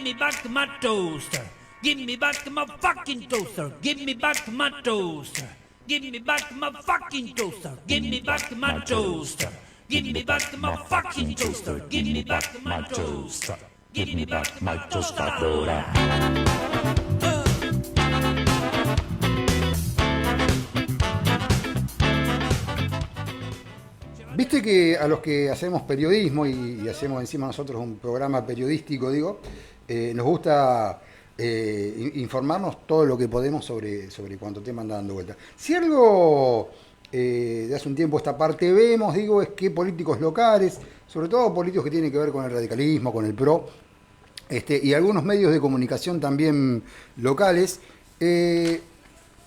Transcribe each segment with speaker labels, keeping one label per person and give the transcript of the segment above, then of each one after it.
Speaker 1: me back my toaster. Give me back my fucking toaster. Give me back my toaster. Give me back my fucking toaster. Give me back my toaster. Give me back my fucking toaster. Give me back my toaster. Give me back my tostadora.
Speaker 2: Viste que a los que hacemos periodismo y hacemos encima nosotros un programa periodístico, digo, nos gusta informarnos todo lo que podemos sobre cuánto tema anda dando vuelta. Si algo de hace un tiempo esta parte vemos, digo, es que políticos locales, sobre todo políticos que tienen que ver con el radicalismo, con el PRO, y algunos medios de comunicación también locales,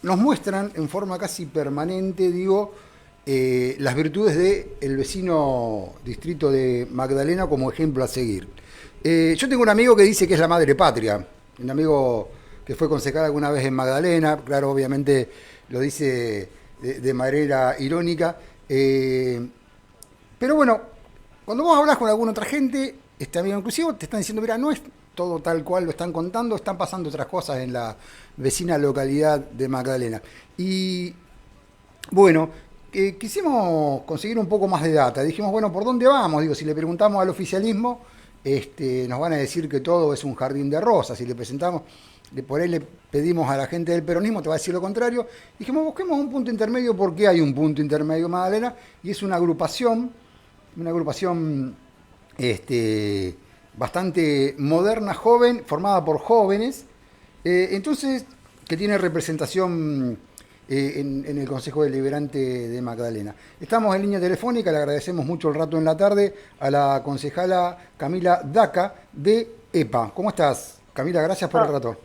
Speaker 2: nos muestran en forma casi permanente, digo, las virtudes del vecino distrito de Magdalena como ejemplo a seguir. Yo tengo un amigo que dice que es la madre patria, un amigo que fue concejal alguna vez en Magdalena, claro, obviamente lo dice de manera irónica, pero bueno, cuando vos hablas con alguna otra gente, este amigo inclusive te están diciendo, mira, no es todo tal cual lo están contando, están pasando otras cosas en la vecina localidad de Magdalena. Y bueno, quisimos conseguir un poco más de data. Dijimos, bueno, ¿por dónde vamos? Digo, si le preguntamos al oficialismo, nos van a decir que todo es un jardín de rosas. Si le presentamos, por ahí le pedimos a la gente del peronismo, te va a decir lo contrario. Dijimos, busquemos un punto intermedio, porque hay un punto intermedio en Magdalena, y es una agrupación bastante moderna, joven, formada por jóvenes, entonces, que tiene representación en el Consejo Deliberante de Magdalena. Estamos en línea telefónica, le agradecemos mucho el rato en la tarde a la concejala Camila Daca de EPA. ¿Cómo estás, Camila? Gracias por el rato.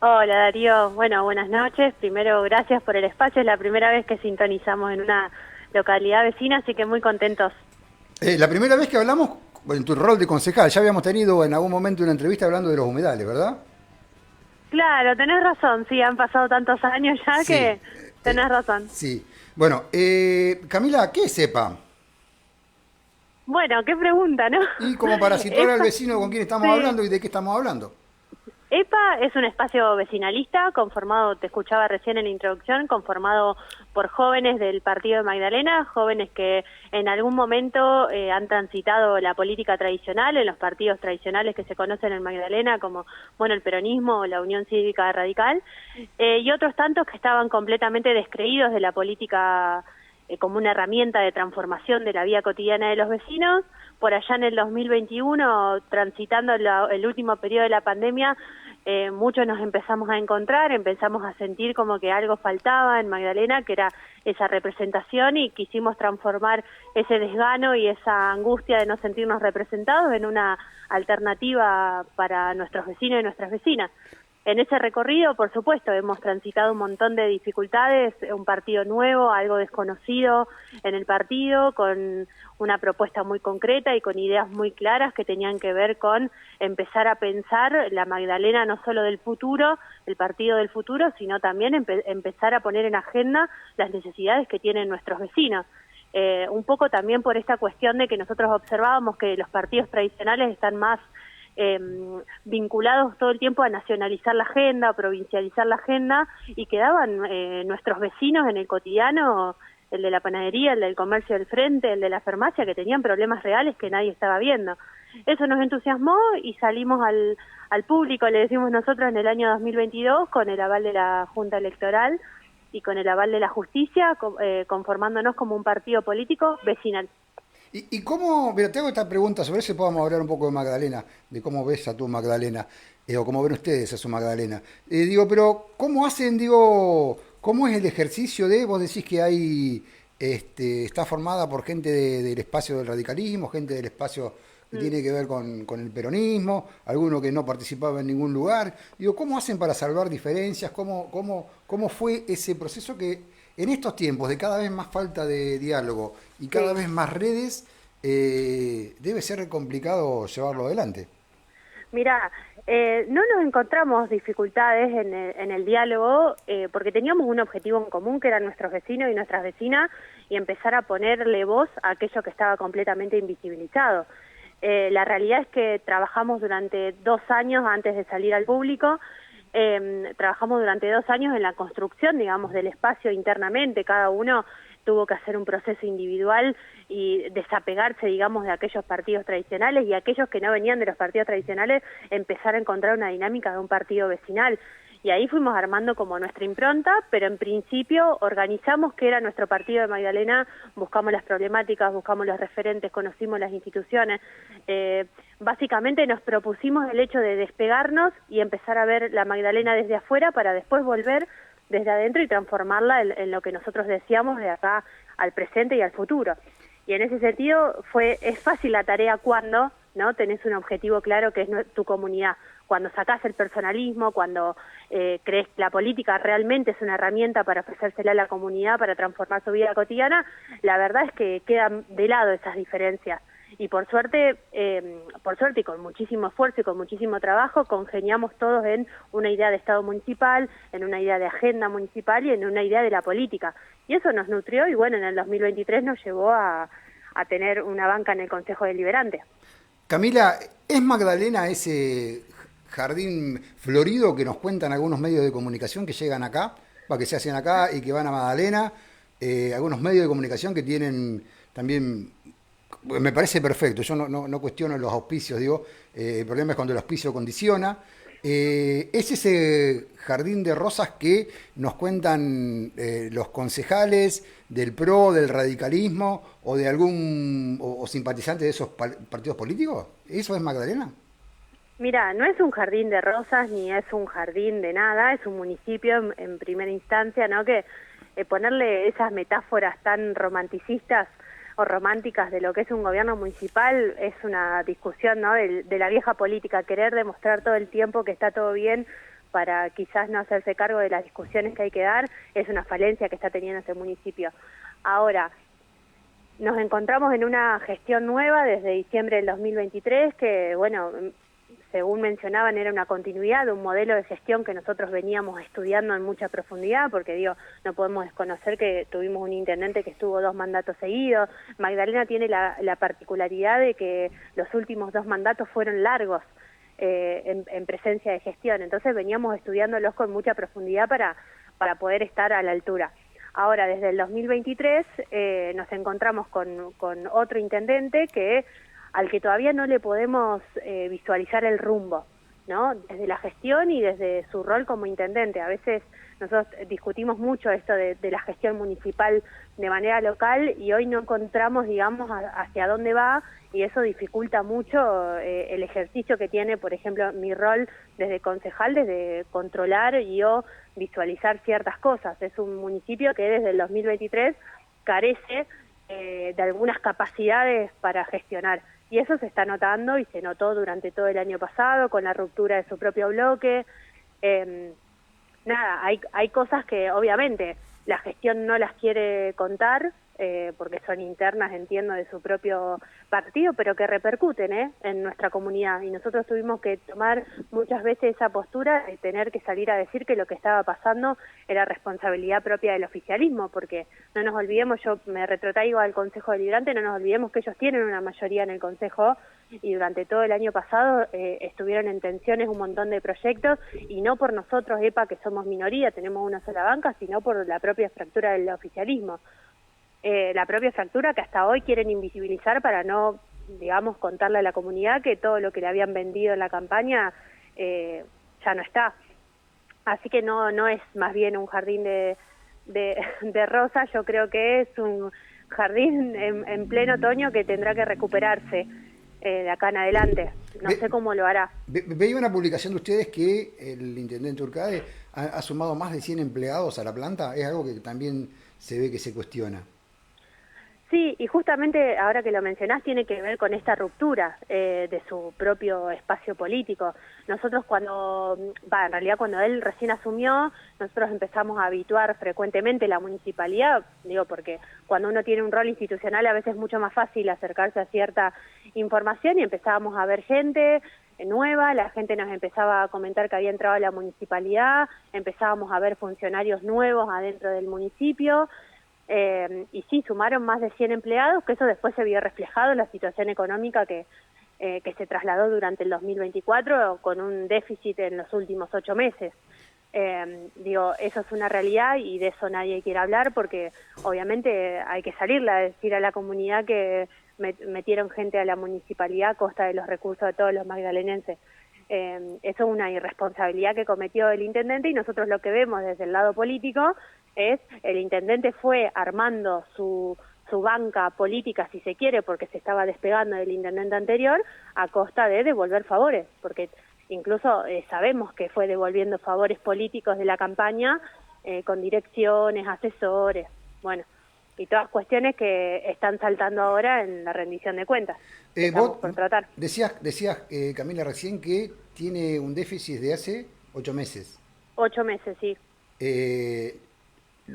Speaker 3: Hola, Darío. Bueno, buenas noches. Primero, gracias por el espacio. Es la primera vez que sintonizamos en una localidad vecina, así que muy contentos.
Speaker 2: La primera vez que hablamos en tu rol de concejal, ya habíamos tenido en algún momento una entrevista hablando de los humedales, ¿verdad?
Speaker 3: Claro, tenés razón, sí, han pasado tantos años ya, sí, que tenés razón.
Speaker 2: Sí. Bueno, Camila, ¿qué es EPA?
Speaker 3: Bueno, qué pregunta, ¿no?
Speaker 2: Y como para situar al vecino con quién estamos hablando y de qué estamos hablando.
Speaker 3: EPA es un espacio vecinalista conformado, te escuchaba recién en la introducción, conformado por jóvenes del partido de Magdalena, jóvenes que en algún momento han transitado la política tradicional en los partidos tradicionales que se conocen en Magdalena, como bueno el peronismo o la Unión Cívica Radical, y otros tantos que estaban completamente descreídos de la política como una herramienta de transformación de la vida cotidiana de los vecinos. Por allá en el 2021, transitando el último periodo de la pandemia, muchos nos empezamos a encontrar, empezamos a sentir como que algo faltaba en Magdalena, que era esa representación, y quisimos transformar ese desgano y esa angustia de no sentirnos representados en una alternativa para nuestros vecinos y nuestras vecinas. En ese recorrido, por supuesto, hemos transitado un montón de dificultades, un partido nuevo, algo desconocido en el partido, con una propuesta muy concreta y con ideas muy claras que tenían que ver con empezar a pensar la Magdalena no solo del futuro, el partido del futuro, sino también empezar a poner en agenda las necesidades que tienen nuestros vecinos. Un poco también por esta cuestión de que nosotros observábamos que los partidos tradicionales están más vinculados todo el tiempo a nacionalizar la agenda, a provincializar la agenda, y quedaban nuestros vecinos en el cotidiano, el de la panadería, el del comercio del frente, el de la farmacia, que tenían problemas reales que nadie estaba viendo. Eso nos entusiasmó y salimos al público, le decimos nosotros, en el año 2022, con el aval de la Junta Electoral y con el aval de la justicia, conformándonos como un partido político vecinal.
Speaker 2: ¿Y cómo, mira, te hago esta pregunta, sobre eso podemos hablar un poco de Magdalena, de cómo ves a tu Magdalena, o cómo ven ustedes a su Magdalena. Pero ¿cómo hacen, cómo es el ejercicio de, vos decís que hay, está formada por gente del espacio del radicalismo, gente del espacio que tiene que ver con el peronismo, alguno que no participaba en ningún lugar? ¿Cómo hacen para salvar diferencias? ¿Cómo fue ese proceso que en estos tiempos de cada vez más falta de diálogo y cada vez más redes, debe ser complicado llevarlo adelante?
Speaker 3: Mirá, no nos encontramos dificultades en el diálogo porque teníamos un objetivo en común, que eran nuestros vecinos y nuestras vecinas, y empezar a ponerle voz a aquello que estaba completamente invisibilizado. La realidad es que trabajamos durante 2 años antes de salir al público. Trabajamos durante 2 años en la construcción, digamos, del espacio internamente. Cada uno tuvo que hacer un proceso individual y desapegarse, digamos, de aquellos partidos tradicionales, y aquellos que no venían de los partidos tradicionales empezar a encontrar una dinámica de un partido vecinal. Y ahí fuimos armando como nuestra impronta, pero en principio organizamos que era nuestro partido de Magdalena, buscamos las problemáticas, buscamos los referentes, conocimos las instituciones. Básicamente nos propusimos el hecho de despegarnos y empezar a ver la Magdalena desde afuera para después volver desde adentro y transformarla en lo que nosotros decíamos de acá al presente y al futuro. Y en ese sentido es fácil la tarea cuando no tenés un objetivo claro que es tu comunidad. Cuando sacás el personalismo, cuando crees que la política realmente es una herramienta para ofrecérsela a la comunidad, para transformar su vida cotidiana, la verdad es que quedan de lado esas diferencias. Y por suerte y con muchísimo esfuerzo y con muchísimo trabajo, congeniamos todos en una idea de Estado municipal, en una idea de agenda municipal y en una idea de la política. Y eso nos nutrió y bueno, en el 2023 nos llevó a tener una banca en el Consejo Deliberante.
Speaker 2: Camila, ¿es Magdalena ese jardín florido que nos cuentan algunos medios de comunicación que llegan acá, que se hacen acá y que van a Magdalena? Algunos medios de comunicación que tienen también... Me parece perfecto, yo no cuestiono los auspicios, digo, el problema es cuando el auspicio condiciona. ¿Es ese jardín de rosas que nos cuentan los concejales del PRO, del radicalismo o de algún o simpatizantes de esos partidos políticos? ¿Eso es Magdalena?
Speaker 3: Mira, no es un jardín de rosas ni es un jardín de nada, es un municipio en primera instancia, ¿no? Que ponerle esas metáforas tan romanticistas o románticas de lo que es un gobierno municipal es una discusión, ¿no? de la vieja política, querer demostrar todo el tiempo que está todo bien para quizás no hacerse cargo de las discusiones que hay que dar, es una falencia que está teniendo ese municipio. Ahora, nos encontramos en una gestión nueva desde diciembre del 2023 que, bueno, según mencionaban, era una continuidad de un modelo de gestión que nosotros veníamos estudiando en mucha profundidad, porque digo, no podemos desconocer que tuvimos un intendente que estuvo 2 mandatos seguidos. Magdalena tiene la particularidad de que los últimos 2 mandatos fueron largos en presencia de gestión, entonces veníamos estudiándolos con mucha profundidad para poder estar a la altura. Ahora, desde el 2023 nos encontramos con otro intendente al que todavía no le podemos visualizar el rumbo, ¿no? Desde la gestión y desde su rol como intendente. A veces nosotros discutimos mucho esto de la gestión municipal de manera local y hoy no encontramos, digamos, hacia dónde va, y eso dificulta mucho el ejercicio que tiene, por ejemplo, mi rol desde concejal, desde controlar o visualizar ciertas cosas. Es un municipio que desde el 2023 carece de algunas capacidades para gestionar. Y eso se está notando y se notó durante todo el año pasado con la ruptura de su propio bloque. Hay cosas que obviamente la gestión no las quiere contar porque son internas, entiendo, de su propio partido, pero que repercuten en nuestra comunidad. Y nosotros tuvimos que tomar muchas veces esa postura de tener que salir a decir que lo que estaba pasando era responsabilidad propia del oficialismo, porque no nos olvidemos, yo me retrotraigo al Consejo Deliberante, no nos olvidemos que ellos tienen una mayoría en el Consejo y durante todo el año pasado estuvieron en tensiones un montón de proyectos, y no por nosotros, EPA, que somos minoría, tenemos una sola banca, sino por la propia fractura del oficialismo. La propia fractura que hasta hoy quieren invisibilizar para no, digamos, contarle a la comunidad que todo lo que le habían vendido en la campaña ya no está. Así que no es más bien un jardín de rosas, yo creo que es un jardín en pleno otoño que tendrá que recuperarse de acá en adelante. No sé cómo lo hará.
Speaker 2: Veía una publicación de ustedes que el intendente Urcade ha sumado más de 100 empleados a la planta. Es algo que también se ve que se cuestiona.
Speaker 3: Sí, y justamente ahora que lo mencionás tiene que ver con esta ruptura de su propio espacio político. Nosotros en realidad cuando él recién asumió, nosotros empezamos a habituar frecuentemente la municipalidad, digo porque cuando uno tiene un rol institucional a veces es mucho más fácil acercarse a cierta información, y empezábamos a ver gente nueva, la gente nos empezaba a comentar que había entrado a la municipalidad, empezábamos a ver funcionarios nuevos adentro del municipio. Y sí, sumaron más de 100 empleados, que eso después se vio reflejado en la situación económica que que se trasladó durante el 2024 con un déficit en los últimos 8 meses. Digo, eso es una realidad y de eso nadie quiere hablar porque obviamente hay que salirla a decir a la comunidad que metieron gente a la municipalidad a costa de los recursos de todos los magdalenenses. Eso es una irresponsabilidad que cometió el intendente y nosotros lo que vemos desde el lado político es el intendente fue armando su banca política, si se quiere, porque se estaba despegando del intendente anterior, a costa de devolver favores, porque incluso sabemos que fue devolviendo favores políticos de la campaña con direcciones, asesores, bueno, y todas cuestiones que están saltando ahora en la rendición de cuentas.
Speaker 2: Vos
Speaker 3: por tratar.
Speaker 2: decías Camila, recién que tiene un déficit de hace 8 meses.
Speaker 3: 8 meses, sí.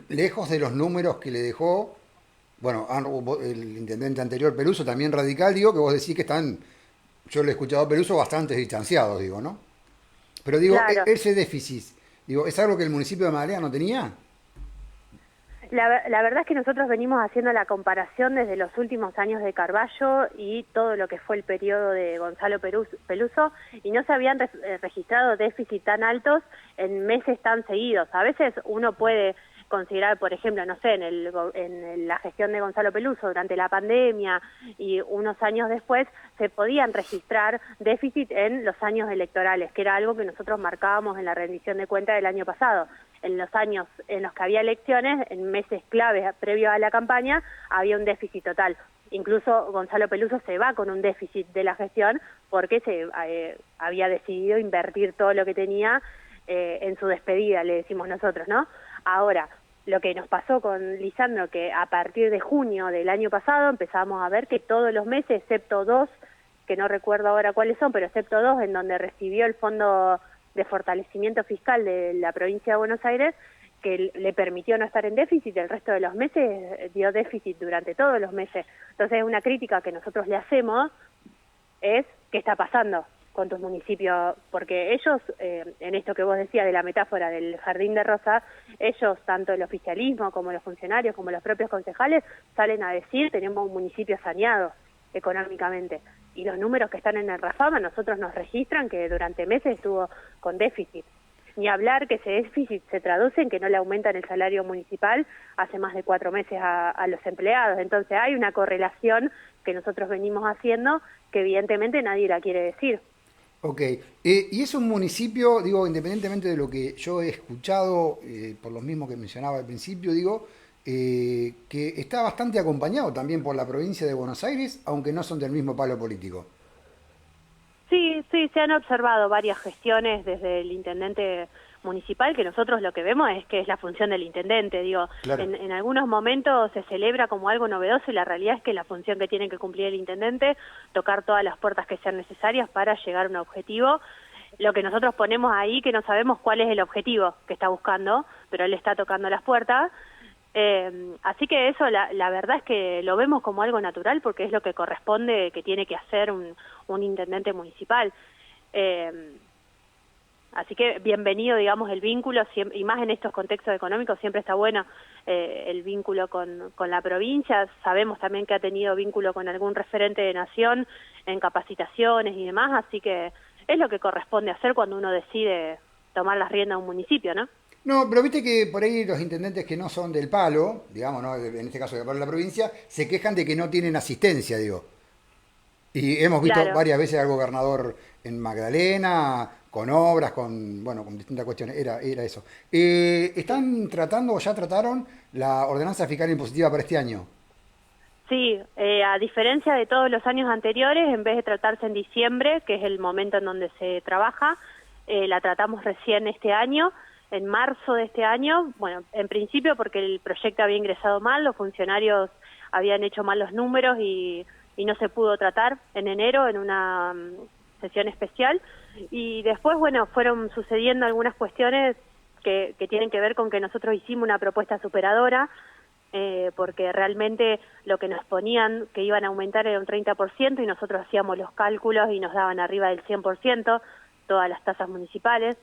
Speaker 2: Lejos de los números que le dejó, bueno, el intendente anterior, Peluso, también radical, digo, que vos decís que están, yo le he escuchado a Peluso, bastante distanciados, digo, ¿no? Pero digo,
Speaker 3: Claro.
Speaker 2: ese déficit, digo, ¿es algo que el municipio de Magdalena no tenía?
Speaker 3: La verdad es que nosotros venimos haciendo la comparación desde los últimos años de Carballo y todo lo que fue el periodo de Gonzalo Peluso y no se habían registrado déficits tan altos en meses tan seguidos. A veces uno puede considerar, por ejemplo, no sé, en la gestión de Gonzalo Peluso durante la pandemia y unos años después se podían registrar déficit en los años electorales, que era algo que nosotros marcábamos en la rendición de cuentas del año pasado. En los años en los que había elecciones, en meses claves previo a la campaña, había un déficit total. Incluso Gonzalo Peluso se va con un déficit de la gestión porque había decidido invertir todo lo que tenía en su despedida, le decimos nosotros, ¿no? Ahora, lo que nos pasó con Lisandro, que a partir de junio del año pasado empezamos a ver que todos los meses, excepto 2, que no recuerdo ahora cuáles son, pero excepto 2, en donde recibió el Fondo de Fortalecimiento Fiscal de la provincia de Buenos Aires, que le permitió no estar en déficit, el resto de los meses dio déficit durante todos los meses. Entonces, una crítica que nosotros le hacemos es qué está pasando con tus municipios, porque ellos, en esto que vos decías de la metáfora del jardín de rosas, ellos, tanto el oficialismo como los funcionarios, como los propios concejales, salen a decir tenemos un municipio saneado económicamente. Y los números que están en el Rafama nosotros nos registran que durante meses estuvo con déficit. Ni hablar que ese déficit se traduce en que no le aumentan el salario municipal hace más de 4 meses a los empleados. Entonces hay una correlación que nosotros venimos haciendo que evidentemente nadie la quiere decir.
Speaker 2: Ok, y es un municipio, digo, independientemente de lo que yo he escuchado, por lo mismo que mencionaba al principio, digo, que está bastante acompañado también por la provincia de Buenos Aires, aunque no son del mismo palo político.
Speaker 3: Sí, se han observado varias gestiones desde el intendente municipal, que nosotros lo que vemos es que es la función del intendente, digo,
Speaker 2: Claro.
Speaker 3: en algunos momentos se celebra como algo novedoso y la realidad es que la función que tiene que cumplir el intendente, tocar todas las puertas que sean necesarias para llegar a un objetivo. Lo que nosotros ponemos ahí, que no sabemos cuál es el objetivo que está buscando, pero él está tocando las puertas. Así que eso, la verdad es que lo vemos como algo natural porque es lo que corresponde, que tiene que hacer un intendente municipal. Así que bienvenido, digamos, el vínculo, y más en estos contextos económicos siempre está bueno el vínculo con la provincia. Sabemos también que ha tenido vínculo con algún referente de nación en capacitaciones y demás, así que es lo que corresponde hacer cuando uno decide tomar las riendas de un municipio, ¿no?
Speaker 2: No, pero viste que por ahí los intendentes que no son del palo, digamos, ¿no? En este caso del palo de la provincia, se quejan de que no tienen asistencia, digo. Y hemos visto
Speaker 3: Claro.
Speaker 2: varias veces al gobernador en Magdalena, con obras, con distintas cuestiones, era eso. ¿Están tratando o ya trataron la ordenanza fiscal impositiva para este año?
Speaker 3: Sí, a diferencia de todos los años anteriores, en vez de tratarse en diciembre, que es el momento en donde se trabaja, la tratamos recién este año, en marzo de este año, bueno, en principio porque el proyecto había ingresado mal, los funcionarios habían hecho mal los números y no se pudo tratar en enero en una sesión especial, y después, bueno, fueron sucediendo algunas cuestiones que tienen que ver con que nosotros hicimos una propuesta superadora, porque realmente lo que nos ponían que iban a aumentar era un 30% y nosotros hacíamos los cálculos y nos daban arriba del 100% todas las tasas municipales,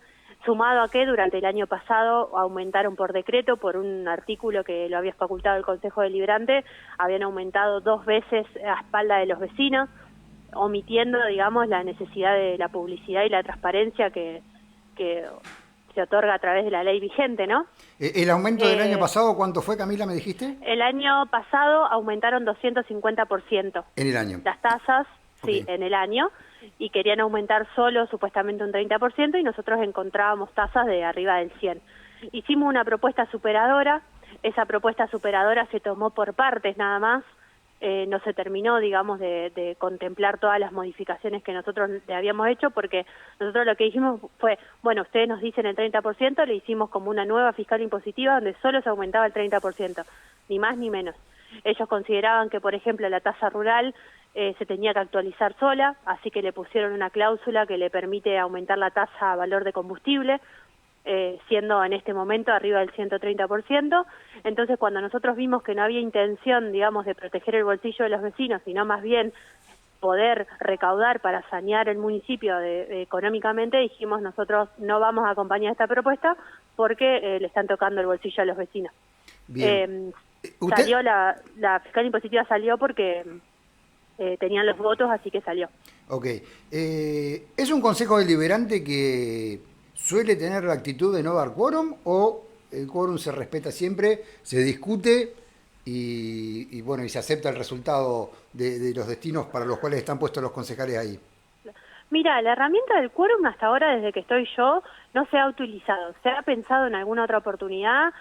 Speaker 3: sumado a que durante el año pasado aumentaron por decreto, por un artículo que lo había facultado el Consejo Deliberante, habían aumentado 2 veces a espalda de los vecinos. omitiendo, digamos, la necesidad de la publicidad y la transparencia que se otorga a través de la ley vigente, ¿no?
Speaker 2: ¿El aumento del año pasado cuánto fue, Camila, me dijiste?
Speaker 3: El año pasado aumentaron 250%
Speaker 2: En el año.
Speaker 3: las tasas, sí,
Speaker 2: Ok.
Speaker 3: en el año, y querían aumentar solo supuestamente un 30%, y nosotros encontrábamos tasas de arriba del 100%. Hicimos una propuesta superadora, esa propuesta superadora se tomó por partes nada más, no se terminó, digamos, de contemplar todas las modificaciones que nosotros le habíamos hecho, porque nosotros lo que dijimos fue, bueno, ustedes nos dicen el 30%, le hicimos como una nueva fiscal impositiva donde solo se aumentaba el 30%, ni más ni menos. Ellos consideraban que, por ejemplo, la tasa rural se tenía que actualizar sola, así que le pusieron una cláusula que le permite aumentar la tasa a valor de combustible, siendo en este momento arriba del 130%. Entonces, cuando nosotros vimos que no había intención, digamos, de proteger el bolsillo de los vecinos, sino más bien poder recaudar para sanear el municipio económicamente, dijimos nosotros no vamos a acompañar esta propuesta porque le están tocando el bolsillo a los vecinos.
Speaker 2: Bien.
Speaker 3: Salió la fiscal impositiva salió porque tenían los votos, así que salió.
Speaker 2: Ok. ¿Es un consejo deliberante que suele tener la actitud de no dar quórum o el quórum se respeta siempre, se discute y bueno, y se acepta el resultado de los destinos para los cuales están puestos los concejales ahí?
Speaker 3: Mira, la herramienta del quórum hasta ahora, desde que estoy yo, no se ha utilizado. Se ha pensado en alguna otra oportunidad.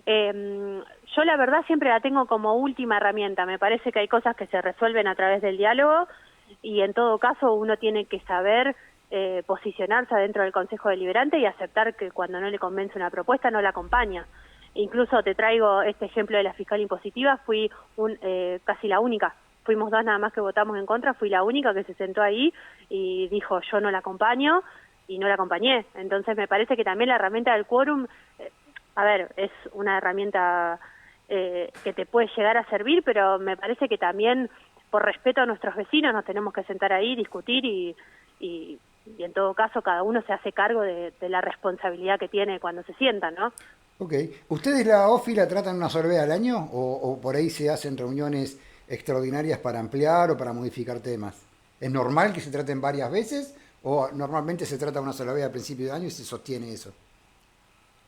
Speaker 3: Yo la verdad siempre la tengo como última herramienta. Me parece que hay cosas que se resuelven a través del diálogo y en todo caso uno tiene que saber posicionarse dentro del Consejo Deliberante y aceptar que cuando no le convence una propuesta no la acompaña. Incluso te traigo este ejemplo de la fiscal impositiva, fui casi la única, fuimos dos nada más que votamos en contra, fui la única que se sentó ahí y dijo yo no la acompaño y no la acompañé. Entonces me parece que también la herramienta del quórum, a ver, es una herramienta que te puede llegar a servir, pero me parece que también por respeto a nuestros vecinos nos tenemos que sentar ahí, discutir y en todo caso cada uno se hace cargo de la responsabilidad que tiene cuando se sientan, ¿no?
Speaker 2: Ok. ¿Ustedes la OFI la tratan una sola vez al año o por ahí se hacen reuniones extraordinarias para ampliar o para modificar temas? ¿Es normal que se traten varias veces o normalmente se trata una sola vez al principio de año y se sostiene eso?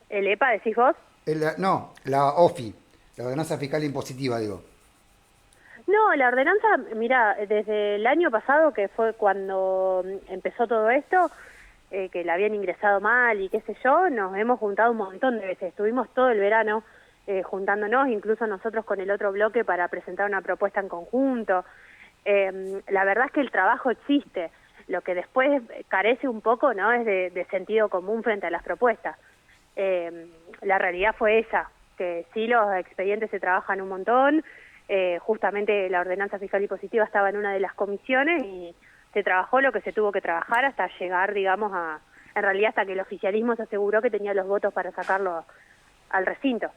Speaker 3: ¿El EPA decís vos?
Speaker 2: No, la OFI, la Ordenanza Fiscal Impositiva, digo.
Speaker 3: No, la ordenanza, mira, desde el año pasado, que fue cuando empezó todo esto, que la habían ingresado mal y qué sé yo, nos hemos juntado un montón de veces. Estuvimos todo el verano juntándonos, incluso nosotros con el otro bloque para presentar una propuesta en conjunto. La verdad es que el trabajo existe. Lo que después carece un poco, ¿no?, es de sentido común frente a las propuestas. La realidad fue esa, que sí los expedientes se trabajan un montón. Justamente la ordenanza fiscal y positiva estaba en una de las comisiones y se trabajó lo que se tuvo que trabajar hasta llegar, digamos, en realidad hasta que el oficialismo se aseguró que tenía los votos para sacarlo al recinto.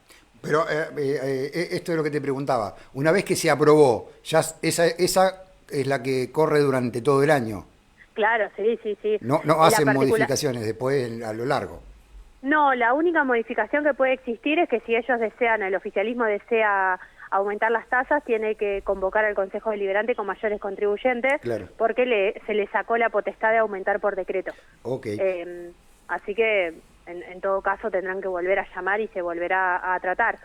Speaker 2: Pero esto es lo que te preguntaba. Una vez que se aprobó, ya esa es la que corre durante todo el año.
Speaker 3: Claro, sí.
Speaker 2: No hacen modificaciones después a lo largo.
Speaker 3: No, la única modificación que puede existir es que si ellos desean, el oficialismo desea aumentar las tasas, tiene que convocar al Consejo Deliberante con mayores contribuyentes,
Speaker 2: claro,
Speaker 3: porque se le sacó la potestad de aumentar por decreto.
Speaker 2: Okay.
Speaker 3: Así que en todo caso tendrán que volver a llamar y se volverá a tratar.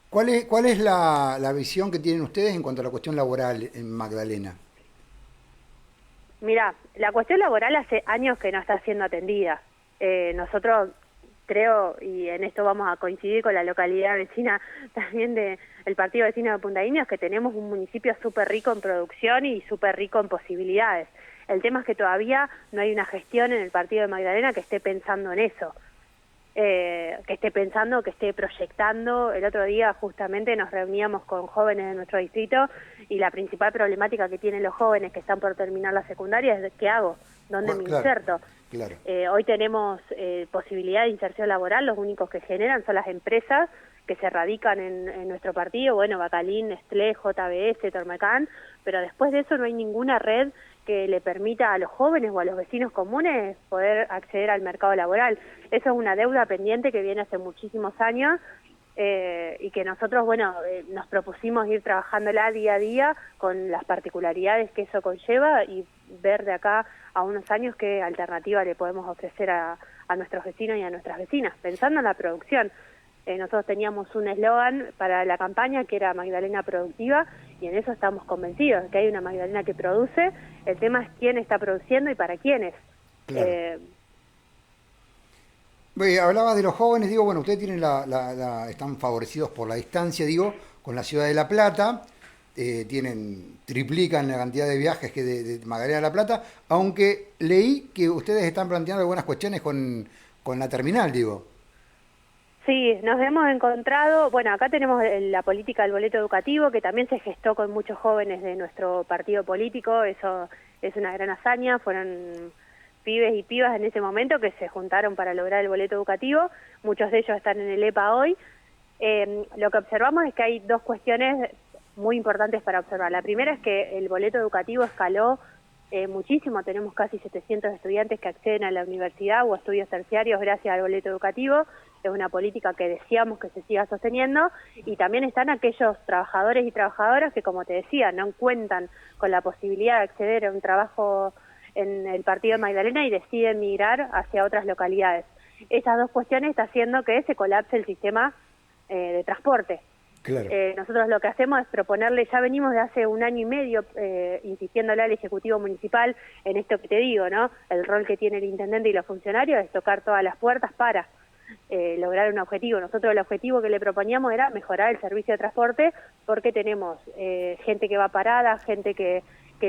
Speaker 2: ¿Cuál es la visión que tienen ustedes en cuanto a la cuestión laboral en Magdalena?
Speaker 3: Mira, la cuestión laboral hace años que no está siendo atendida. Nosotros creo, y en esto vamos a coincidir con la localidad vecina también del partido vecino de Punta Indio, es que tenemos un municipio súper rico en producción y súper rico en posibilidades. El tema es que todavía no hay una gestión en el partido de Magdalena que esté pensando en eso, que esté pensando, que esté proyectando. El otro día justamente nos reuníamos con jóvenes de nuestro distrito y la principal problemática que tienen los jóvenes que están por terminar la secundaria es ¿qué hago? ¿Dónde me inserto?
Speaker 2: Claro.
Speaker 3: Hoy tenemos posibilidad de inserción laboral, los únicos que generan son las empresas que se radican en nuestro partido, bueno, Bacalín, Nestlé, JBS, Tormecán, pero después de eso no hay ninguna red que le permita a los jóvenes o a los vecinos comunes poder acceder al mercado laboral. Eso es una deuda pendiente que viene hace muchísimos años y que nosotros, bueno, nos propusimos ir trabajándola día a día con las particularidades que eso conlleva y ver de acá a unos años qué alternativa le podemos ofrecer a nuestros vecinos y a nuestras vecinas, pensando en la producción. Nosotros teníamos un eslogan para la campaña que era Magdalena Productiva, y en eso estamos convencidos, de que hay una Magdalena que produce. El tema es quién está produciendo y para quiénes.
Speaker 2: Claro. Hablabas de los jóvenes, digo, bueno, ustedes tienen están favorecidos por la distancia, digo, con la ciudad de La Plata, triplican la cantidad de viajes que de Magdalena a La Plata, aunque leí que ustedes están planteando algunas cuestiones con la terminal, digo.
Speaker 3: Sí, nos hemos encontrado, bueno, acá tenemos la política del boleto educativo, que también se gestó con muchos jóvenes de nuestro partido político. Eso es una gran hazaña, fueron pibes y pibas en ese momento que se juntaron para lograr el boleto educativo. Muchos de ellos están en el EPA hoy. Lo que observamos es que hay dos cuestiones muy importantes para observar. La primera es que el boleto educativo escaló muchísimo. Tenemos casi 700 estudiantes que acceden a la universidad o a estudios terciarios gracias al boleto educativo. Es una política que deseamos que se siga sosteniendo, y también están aquellos trabajadores y trabajadoras que, como te decía, no cuentan con la posibilidad de acceder a un trabajo en el partido de Magdalena y deciden migrar hacia otras localidades. Esas dos cuestiones están haciendo que se colapse el sistema de transporte.
Speaker 2: Claro.
Speaker 3: Nosotros lo que hacemos es proponerle, ya venimos de hace 1 año y medio insistiéndole al Ejecutivo Municipal en esto que te digo, ¿no? El rol que tiene el intendente y los funcionarios es tocar todas las puertas para lograr un objetivo. Nosotros el objetivo que le proponíamos era mejorar el servicio de transporte, porque tenemos gente que va parada, gente que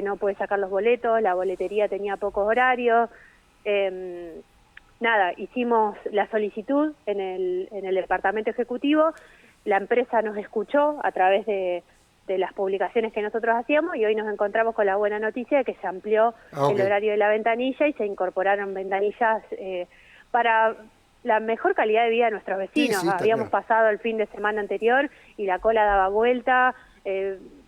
Speaker 3: no puede sacar los boletos, la boletería tenía pocos horarios. Nada, hicimos la solicitud en el departamento ejecutivo, la empresa nos escuchó a través de las publicaciones que nosotros hacíamos, y hoy nos encontramos con la buena noticia de que se amplió el horario de la ventanilla y se incorporaron ventanillas para la mejor calidad de vida de nuestros vecinos.
Speaker 2: Sí,
Speaker 3: Habíamos pasado el fin de semana anterior y la cola daba vuelta,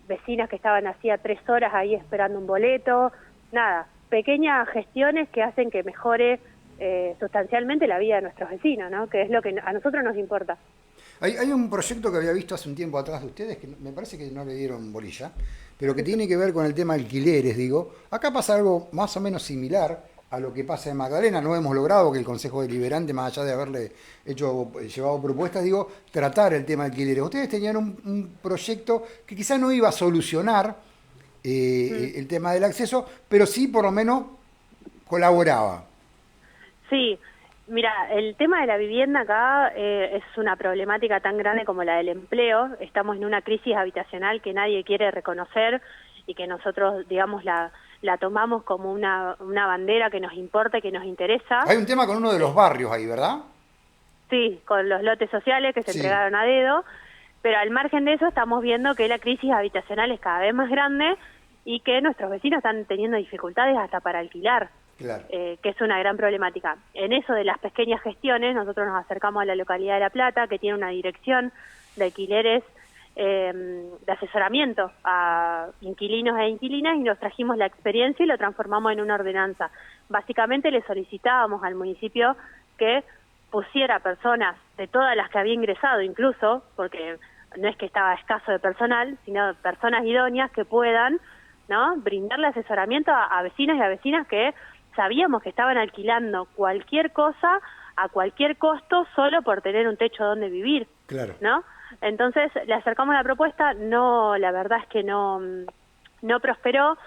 Speaker 3: vecinas que estaban hacía 3 horas ahí esperando un boleto. Nada, pequeñas gestiones que hacen que mejore sustancialmente la vida de nuestros vecinos, ¿no? Que es lo que a nosotros nos importa.
Speaker 2: Hay un proyecto que había visto hace un tiempo atrás de ustedes, que me parece que no le dieron bolilla, pero que tiene que ver con el tema alquileres, digo. Acá pasa algo más o menos similar a lo que pasa en Magdalena. No hemos logrado que el Consejo Deliberante, más allá de haberle llevado propuestas, digo, tratar el tema de alquileres. Ustedes tenían un proyecto que quizás no iba a solucionar el tema del acceso, pero sí por lo menos colaboraba.
Speaker 3: Sí, mira, el tema de la vivienda acá es una problemática tan grande como la del empleo. Estamos en una crisis habitacional que nadie quiere reconocer y que nosotros, digamos, la tomamos como una bandera que nos importa y que nos interesa.
Speaker 2: Hay un tema con uno de los barrios ahí, ¿verdad?
Speaker 3: Sí, con los lotes sociales que se entregaron a dedo, pero al margen de eso estamos viendo que la crisis habitacional es cada vez más grande y que nuestros vecinos están teniendo dificultades hasta para alquilar.
Speaker 2: Claro.
Speaker 3: Que es una gran problemática. En eso de las pequeñas gestiones, nosotros nos acercamos a la localidad de La Plata, que tiene una dirección de alquileres, de asesoramiento a inquilinos e inquilinas, y nos trajimos la experiencia y lo transformamos en una ordenanza. Básicamente le solicitábamos al municipio que pusiera personas de todas las que había ingresado, incluso, porque no es que estaba escaso de personal, sino personas idóneas que puedan, ¿no?, brindarle asesoramiento a vecinos y a vecinas que sabíamos que estaban alquilando cualquier cosa a cualquier costo solo por tener un techo donde vivir,
Speaker 2: claro,
Speaker 3: ¿no? Entonces le acercamos la propuesta, no, la verdad es que no prosperó.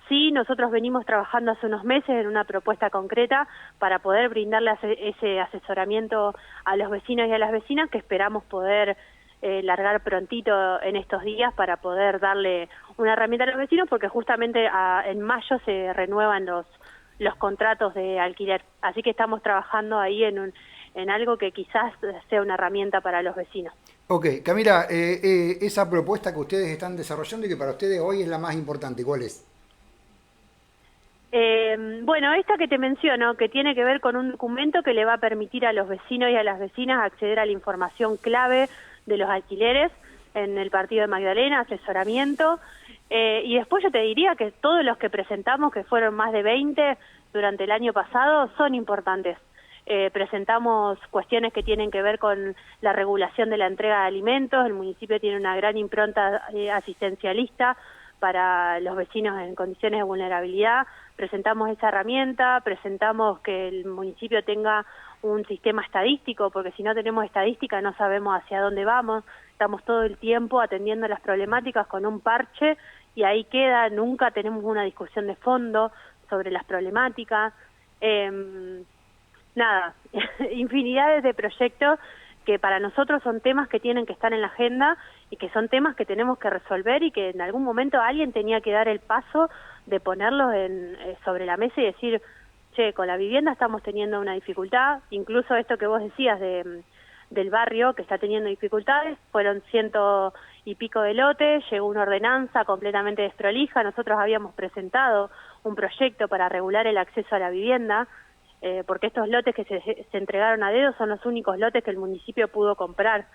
Speaker 3: Sí, nosotros venimos trabajando hace unos meses en una propuesta concreta para poder brindarle ese asesoramiento a los vecinos y a las vecinas, que esperamos poder largar prontito en estos días para poder darle una herramienta a los vecinos, porque justamente en mayo se renuevan los contratos de alquiler. Así que estamos trabajando ahí en algo que quizás sea una herramienta para los vecinos.
Speaker 2: Ok, Camila, esa propuesta que ustedes están desarrollando y que para ustedes hoy es la más importante, ¿cuál es?
Speaker 3: Bueno, esta que te menciono, que tiene que ver con un documento que le va a permitir a los vecinos y a las vecinas acceder a la información clave de los alquileres en el partido de Magdalena, asesoramiento, y después yo te diría que todos los que presentamos, que fueron más de 20 durante el año pasado, son importantes. presentamos cuestiones que tienen que ver con la regulación de la entrega de alimentos. El municipio tiene una gran impronta asistencialista para los vecinos en condiciones de vulnerabilidad. Presentamos esa herramienta, presentamos que el municipio tenga un sistema estadístico, porque si no tenemos estadística no sabemos hacia dónde vamos. Estamos todo el tiempo atendiendo las problemáticas con un parche y ahí queda, nunca tenemos una discusión de fondo sobre las problemáticas. Nada, infinidades de proyectos que para nosotros son temas que tienen que estar en la agenda y que son temas que tenemos que resolver y que en algún momento alguien tenía que dar el paso de ponerlos sobre la mesa y decir, che, con la vivienda estamos teniendo una dificultad. Incluso esto que vos decías del barrio que está teniendo dificultades, fueron 100 y pico de lotes, llegó una ordenanza completamente desprolija. Nosotros habíamos presentado un proyecto para regular el acceso a la vivienda, porque estos lotes que se entregaron a dedo son los únicos lotes que el municipio pudo comprar,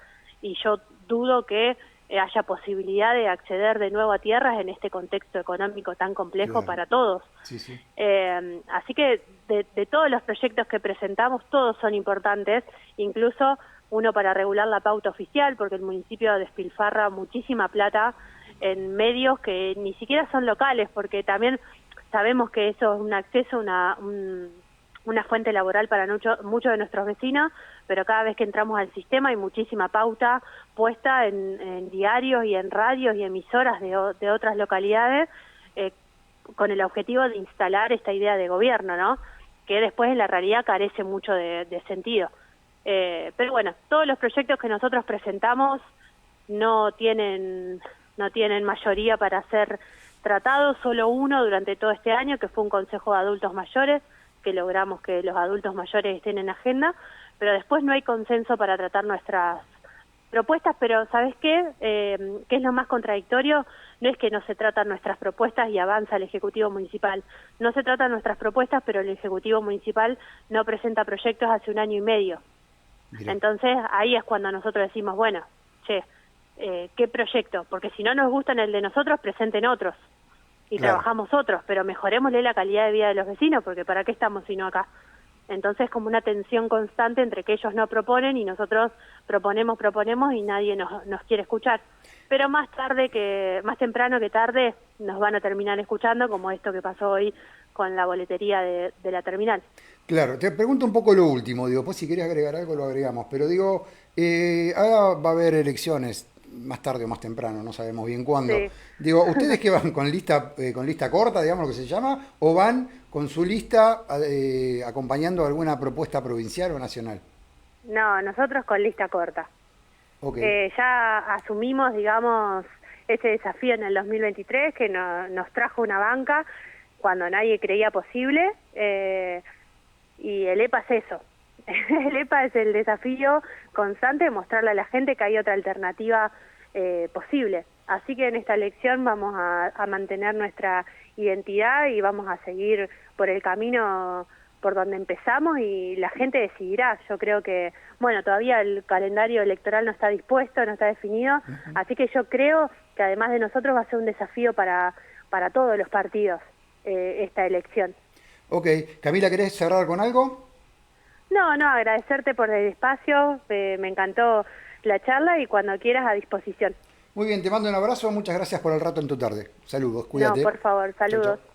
Speaker 3: y yo dudo que haya posibilidad de acceder de nuevo a tierras en este contexto económico tan complejo, claro, para todos.
Speaker 2: Sí, sí.
Speaker 3: Así que de todos los proyectos que presentamos, todos son importantes, incluso uno para regular la pauta oficial, porque el municipio despilfarra muchísima plata en medios que ni siquiera son locales, porque también sabemos que eso es un acceso, una fuente laboral para muchos de nuestros vecinos, pero cada vez que entramos al sistema hay muchísima pauta puesta en diarios y en radios y emisoras de otras localidades, con el objetivo de instalar esta idea de gobierno, ¿no? Que después en la realidad carece mucho de sentido. Pero bueno, todos los proyectos que nosotros presentamos no tienen mayoría para ser tratados, solo uno durante todo este año, que fue un consejo de adultos mayores, que logramos que los adultos mayores estén en agenda, pero después no hay consenso para tratar nuestras propuestas. Pero ¿sabes qué? ¿Qué es lo más contradictorio? No es que no se tratan nuestras propuestas y avanza el Ejecutivo Municipal. No se tratan nuestras propuestas, pero el Ejecutivo Municipal no presenta proyectos hace 1 año y medio. Mira. Entonces ahí es cuando nosotros decimos, bueno, che, ¿qué proyecto? Porque si no nos gustan el de nosotros, presenten otros. Y claro, trabajamos otros, pero mejorémosle la calidad de vida de los vecinos, porque ¿para qué estamos sino acá? Entonces como una tensión constante entre que ellos no proponen y nosotros proponemos y nadie nos quiere escuchar. Pero más temprano que tarde nos van a terminar escuchando, como esto que pasó hoy con la boletería de la terminal.
Speaker 2: Claro, te pregunto un poco lo último, digo, pues si querés agregar algo lo agregamos, pero digo, ahora va a haber elecciones, más tarde o más temprano, no sabemos bien cuándo. Sí. Digo, ¿ustedes qué van con lista corta, digamos lo que se llama, o van con su lista acompañando alguna propuesta provincial o nacional?
Speaker 3: No, nosotros con lista corta.
Speaker 2: Okay.
Speaker 3: Ya asumimos, digamos, este desafío en el 2023 que nos trajo una banca cuando nadie creía posible, y el EPA es eso. El EPA es el desafío constante de mostrarle a la gente que hay otra alternativa posible. Así que en esta elección vamos a mantener nuestra identidad y vamos a seguir por el camino por donde empezamos y la gente decidirá. Yo creo que, bueno, todavía el calendario electoral no está dispuesto, no está definido, así que yo creo que además de nosotros va a ser un desafío para todos los partidos esta elección.
Speaker 2: Ok, Camila, ¿querés cerrar con algo?
Speaker 3: No, agradecerte por el espacio, me encantó la charla y cuando quieras a disposición.
Speaker 2: Muy bien, te mando un abrazo, muchas gracias por el rato en tu tarde. Saludos, cuídate.
Speaker 3: No, por favor, saludos.
Speaker 2: Chau, chau.